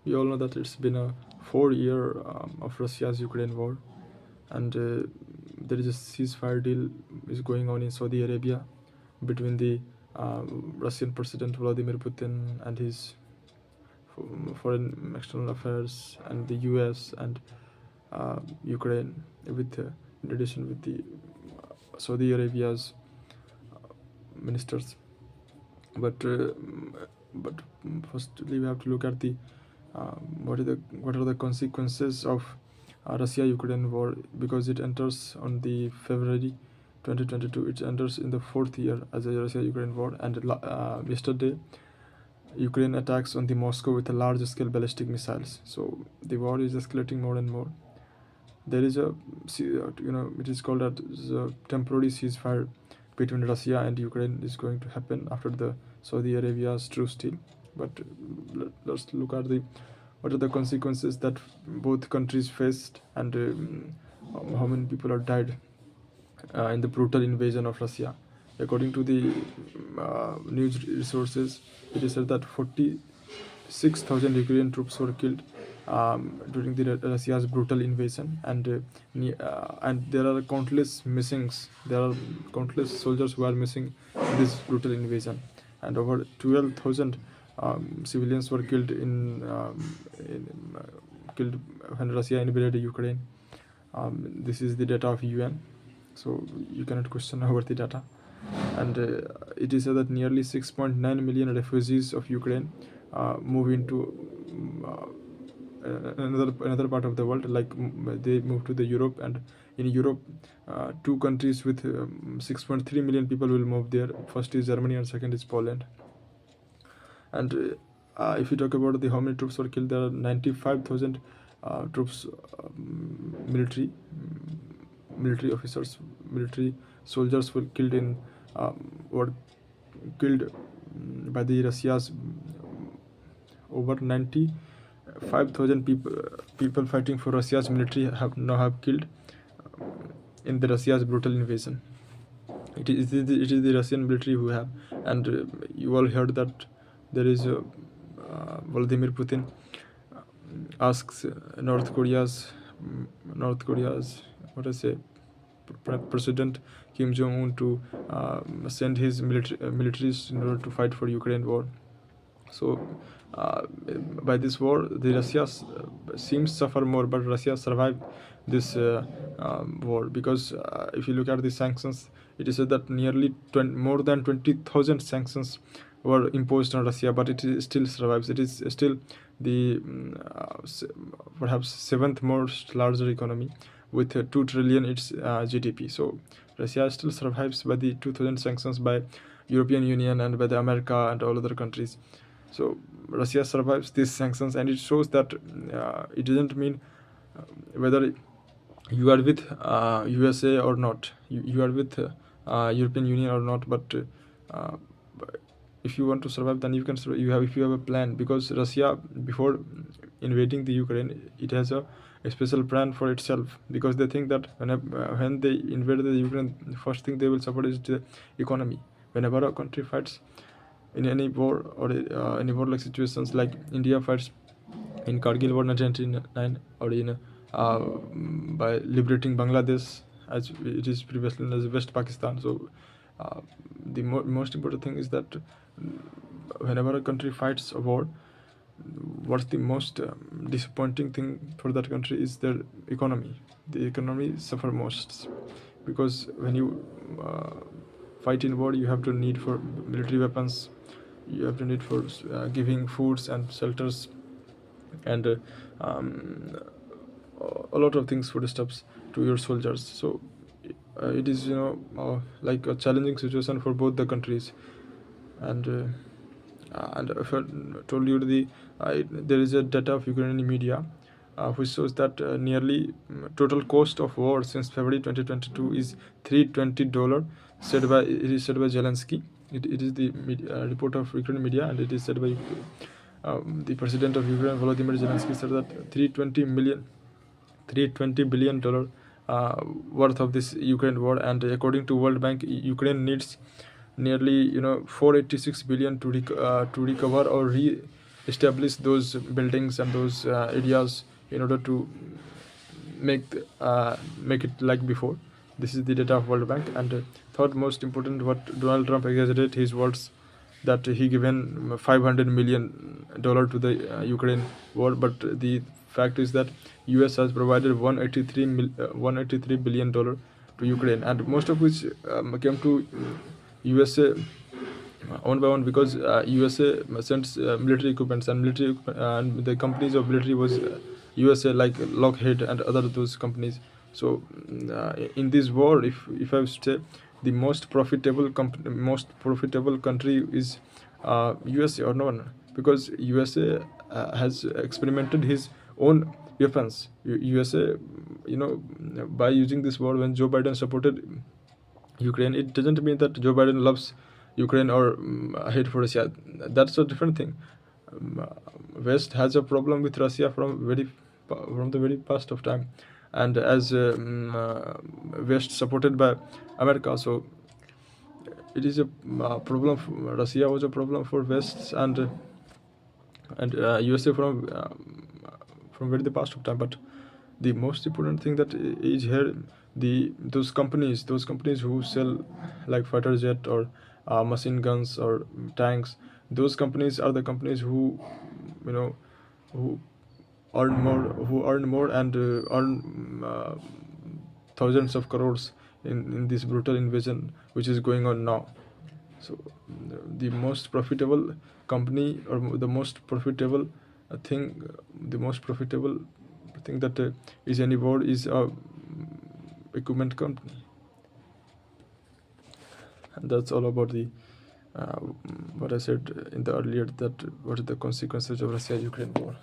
We all know that it's been a 4 year of Russia's Ukraine war, and there is a ceasefire deal is going on in Saudi Arabia between the Russian President Vladimir Putin and his foreign external affairs and the US and Ukraine, with in addition with the Saudi Arabia's ministers. But firstly, we have to look at the what are the consequences of Russia-Ukraine war, because it enters on the February 2022. It enters in the fourth year as a Russia-Ukraine war, and yesterday Ukraine attacks on the Moscow with a large-scale ballistic missiles. So the war is escalating more and more. There is a it is called a temporary ceasefire between Russia and Ukraine is going to happen after the Saudi Arabia's truce deal. But let's look at the what are the consequences that both countries faced, and how many people have died in the brutal invasion of Russia. According to the news resources, it is said that 46,000 Ukrainian troops were killed during the Russia's brutal invasion, and there are countless missings. There are countless soldiers who are missing in this brutal invasion, and over 12,000 civilians were killed killed when Russia invaded Ukraine. This is the data of UN, so you cannot question over the data. And it is said that nearly 6.9 million refugees of Ukraine move into another part of the world, like they move to the Europe, and in Europe, two countries with 6.3 million people will move there. First is Germany and second is Poland. And if you talk about how many troops were killed, there are 95,000 troops, military officers, military soldiers were killed by the Russia's. Over 95,000 people fighting for Russia's military have killed in the Russia's brutal invasion. It is the Russian military who have, and you all heard that there is Vladimir Putin asks North Korea's President Kim Jong-un to send his militaries in order to fight for Ukraine war. So by this war, the Russia seems to suffer more, but Russia survived this war, because if you look at the sanctions, it is said that nearly more than 20,000 sanctions were imposed on Russia, but it still survives. It is still the perhaps seventh most larger economy with 2 trillion its GDP. So Russia still survives by the 2,000 sanctions by European Union and by the America and all other countries. So Russia survives these sanctions, and it shows that it doesn't mean whether you are with USA or not, you are with European Union or not, but if you want to survive, then you can survive. If you have a plan, because Russia, before invading the Ukraine, it has a special plan for itself, because they think that when they invade the Ukraine, the first thing they will support is the economy. Whenever a country fights in any war or any war-like situations, like India fights in Kargil war 1999, or in by liberating Bangladesh, as it is previously known as West Pakistan. So the most important thing is that whenever a country fights a war, what's the most disappointing thing for that country is their economy. The economy suffer most, because when you fight in war, you have to need for military weapons, you have to need for giving foods and shelters, and a lot of things, foodstuffs to your soldiers. So it is like a challenging situation for both the countries. And if I told you there is a data of Ukrainian media which shows that nearly total cost of war since February 2022 is $320, it is said by Zelensky. It is the report of Ukrainian media, and it is said by the president of Ukraine, Volodymyr Zelensky, said that $320 billion worth of this Ukraine war. And according to World Bank, Ukraine needs nearly 486 billion to recover or establish those buildings and those areas in order to make it like before. This is the data of World Bank. And third most important, what Donald Trump exaggerated his words that he given $500 million to the Ukraine war, but the fact is that US has provided 183 billion dollar to Ukraine, and most of which came to USA one by one, because USA sends military equipments, and and the companies of military was USA, like Lockheed and other those companies. So in this war, if I say, the most profitable country is USA or no one, because USA has experimented his own weapons. USA, by using this war, when Joe Biden supported Ukraine, it doesn't mean that Joe Biden loves Ukraine or hate for Russia. That's a different thing. Um, West has a problem with Russia from the very past of time, and as West supported by America, so it is a problem. Russia was a problem for West and USA from very the past of time. But the most important thing that is here, those companies who sell like fighter jet or machine guns or tanks, those companies are the companies who, who earn more and earn thousands of crores in this brutal invasion which is going on now. So the most profitable company, or the most profitable thing that is any war is a equipment company. And that's all about the what I said in the earlier, that what are the consequences of Russia-Ukraine war.